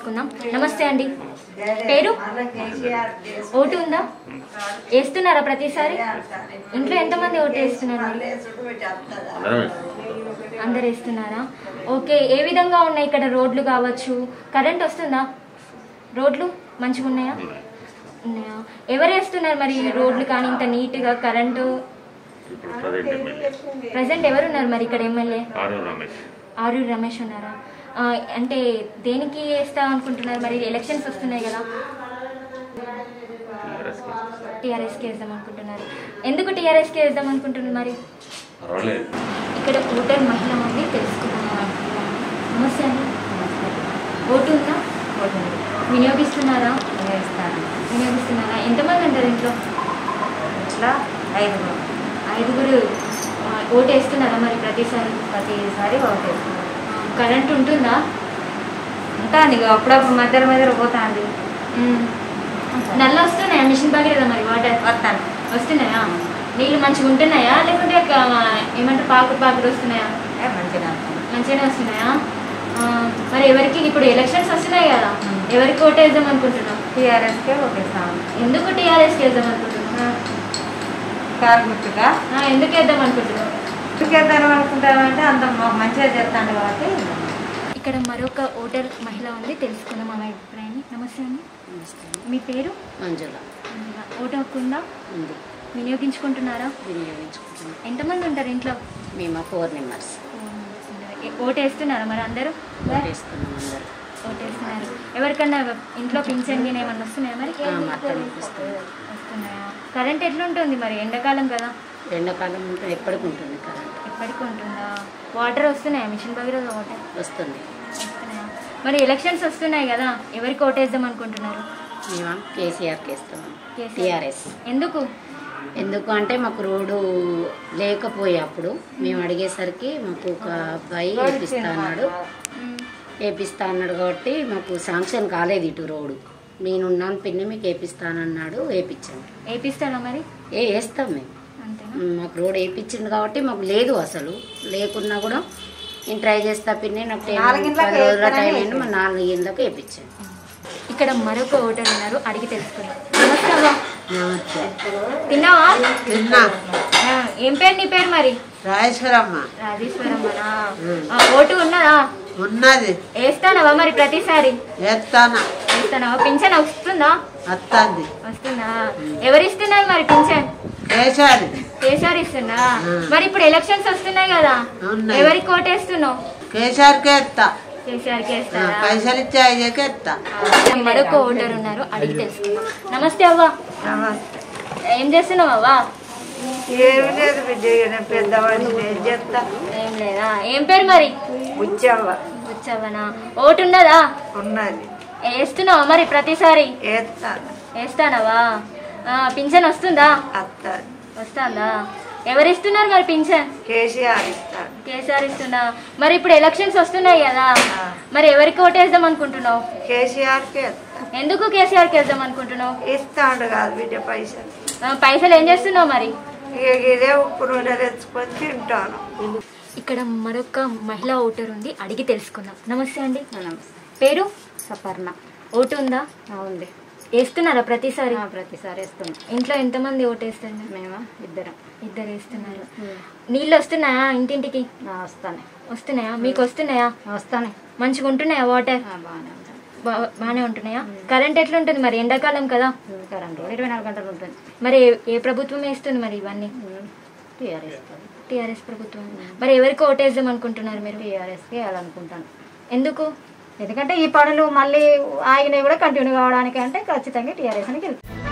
తెలుసుకుందాం. నమస్తే అండి, పేరు? ఓటు ఉందా? వేస్తున్నారా ప్రతిసారి? ఇంట్లో ఎంతమంది ఓటు వేస్తున్నారు? అందరు వేస్తున్నారా? ఓకే. ఏ విధంగా ఉన్నాయి ఇక్కడ రోడ్లు కావచ్చు, కరెంట్ వస్తుందా? రోడ్లు మంచిగా ఉన్నాయా? ఉన్నాయా? ఎవరు వేస్తున్నారు మరి రోడ్లు కానీ ఇంత నీట్గా? కరెంటు ప్రజెంట్ ఎవరున్నారు మరి ఇక్కడ ఎమ్మెల్యే? ఆరూరు రమేష్ ఉన్నారా? అంటే దేనికి వేస్తా అనుకుంటున్నారు మరి? ఎలక్షన్స్ వస్తున్నాయి కదా, టీఆర్ఎస్కి వేద్దాం అనుకుంటున్నారు. ఎందుకు టీఆర్ఎస్కి వేద్దాం అనుకుంటున్నారు మరి? ఇక్కడ ఓటర్ మహిళ ఉంది, తెలుసుకుంటున్నారు. నమస్తే అండి, ఓటు ఉందా? వినియోగిస్తున్నారా? వినియోగిస్తున్నారా? ఎంతమంది ఉంటారు ఇంట్లో? ఐదుగురు ఓటు వేస్తున్నారా మరి ప్రతిసారి? ఓటు వేస్తున్నారు. కరెంట్ ఉంటుందా? ఉంటుంది, అప్పుడప్పుడు మధ్యలో పోతుంది. నల్ల వస్తున్నాయా? మిషన్ భగీరథ మరి వాటర్ వస్తున్నాయా? నీళ్ళు మంచిగా ఉంటున్నాయా లేకుంటే ఏమంటారు పాకుడు వస్తున్నాయా? మంచిగానే వస్తున్నాయా? మరి ఎవరికి ఇప్పుడు ఎలక్షన్స్ వస్తున్నాయి కదా, ఎవరికి ఓటు వేద్దాం అనుకుంటున్నాం? టీఆర్ఎస్కే ఓటేస్తాము. ఎందుకు టీఆర్ఎస్కి వేద్దాం అనుకుంటున్నాం? కార్మికుగా ఎందుకు వేద్దాం అనుకుంటున్నాం? ఎందుకు వేద్దాం అనుకుంటామంటే అంత మంచిగా చేస్తాను కాబట్టి. ఇక్కడ మరొక ఓటర్ మహిళ ఉంది, తెలుసుకుందాం ఆమె అభిప్రాయాన్ని. నమస్తే అండి, మీ పేరు? మంజుల. ఓటు హక్కు ఉందా? ఉంది. వినియోగించుకుంటున్నారా? వినియోగించుకుంటున్నాం. ఎంతమంది ఉంటారు ఇంట్లో? మేము 4 మెంబర్స్. ఓటు వేస్తున్నారా మరి అందరూ? వేస్తున్నాం, అందరూ ఓటు వేస్తున్నారు. ఎవరికన్నా ఇంట్లో పింఛన్ ఏమన్నా వస్తున్నాయా మరి? వస్తున్నాయా? కరెంట్ ఎట్లుంటుంది మరి? ఎండాకాలం కదా. ఎండాకాలం ఉంటుంది, ఎప్పటికి ఉంటుంది కరెంట్. ఎప్పటికి ఉంటుందా? వాటర్ వస్తున్నాయా? మిషన్ భగీరథ వాటర్ వస్తుంది. వస్తున్నాయా? మరి ఎలక్షన్స్ వస్తున్నాయి కదా, ఎవరికి ఓటు వేద్దాం అనుకుంటున్నారు? మేము కేసీఆర్కి వేస్తాము. టీఆర్ఎస్. ఎందుకు అంటే మాకు రోడ్డు లేకపోయే అప్పుడు మేము అడిగేసరికి మాకు ఒక అబ్బాయి వేపిస్తా అన్నాడు కాబట్టి మాకు శాంక్షన్ కాలేదు ఇటు రోడ్డు. నేనున్నాను పిన్ని, మీకు వేపిస్తానన్నాడు, వేపించాను. వేపిస్తాడా మరి? వేస్తాం మేము. మాకు రోడ్ వేయించింది కాబట్టి మాకు లేదు, అసలు లేకున్నా కూడా నేను ట్రై చేస్తా పిన్ని, నాకు 10 రోజుల టైం అయింది, మా 4 ఏళ్ళకి వేయించాను. ఇక్కడ మరొక ఓటర్ ఉన్నారు, అడిగి తెలుసుకున్నాం. నమస్తే అవ్వ. తిన్నావా? తిన్నా. ఏం పేరు నీ పేరు మరి? రాజేశ్వరమ్మ. రాజేశ్వరమ్మనా? ఓటు ఉన్నదా? ఉన్నది. వేస్తానవా మరి ప్రతిసారి? వేస్తానవా? పింఛన్ వస్తుందా? వస్తుందా? ఎవరు ఇస్తున్నారు మరి పింఛన్? కేసీఆర్ ఇస్తున్నా. మరి ఇప్పుడు ఎలక్షన్స్ వస్తున్నాయి కదా, ఎవరికి ఓటు వేస్తున్నావు? కేసీఆర్కే వేస్తా. కేసీఆర్కే వేస్తా. పైసలు ఇచ్చా. మరొక ఓటర్ ఉన్నారు, అడిగి తెలుసుకుందాం. నమస్తే అవ్వ. ఏం చేస్తున్నావు అవ్వ? ఏమి లేదు బిడ్డ, పెద్దవాడిని ఏం చేస్తా. ఏం లేదా? ఏం పేరు మరి? బుచ్చవ్వనా? ఓటు ఉన్నదా? ఉన్నది. వేస్తున్నావా మరి ప్రతిసారి? వేస్తానవా? పింఛన్ వస్తుందా? వస్తుందా? ఎవరు ఇస్తున్నారు మరి పింఛన్? కేసీఆర్ ఇస్తున్నా. మరి ఇప్పుడు ఎలక్షన్స్ వస్తున్నాయి కదా, మరి ఎవరికి ఓటేద్దాం అనుకుంటున్నావు? కేసీఆర్కే. ఎందుకు కేసీఆర్కి వేద్దాం అనుకుంటున్నావు? ఇస్తాడు కాదు బిడ్డ పైసలు. పైసలు ఏం చేస్తున్నావు మరి? ఇదే ఉప్పు నూనె తెచ్చుకొని తింటాను. ఇక్కడ మరొక మహిళా ఓటర్ ఉంది, అడిగి తెలుసుకుందాం. నమస్తే అండి. పేరు? సపర్ణ. ఓటు ఉందా? ఉంది. వేస్తున్నారా ప్రతిసారి? ప్రతిసారి వేస్తున్నాం. ఇంట్లో ఎంతమంది ఓటు వేస్తారు? మేము ఇద్దరు వేస్తున్నారు. నీళ్ళు వస్తున్నాయా ఇంటింటికి? వస్తున్నాయా? మీకు వస్తున్నాయా? వస్తాయి. మంచిగా ఉంటున్నాయా వాటర్? బాగానే ఉంటున్నాయా? కరెంట్ ఎట్లుంటుంది మరి? ఎండాకాలం కదా, కరెంట్ 24 గంటలు ఉంటుంది. మరి ఏ ప్రభుత్వం వేస్తుంది మరి ఇవన్నీ? టీఆర్ఎస్ ప్రభుత్వం. మరి ఎవరికి ఓటేద్దాం అనుకుంటున్నారు మీరు? టీఆర్ఎస్కి వేయాలనుకుంటాను. ఎందుకు? ఎందుకంటే ఈ పనులు మళ్ళీ ఆగినవి కూడా కంటిన్యూ కావడానికి, అంటే ఖచ్చితంగా టీఆర్ఎస్ అని గెలుస్తుంది.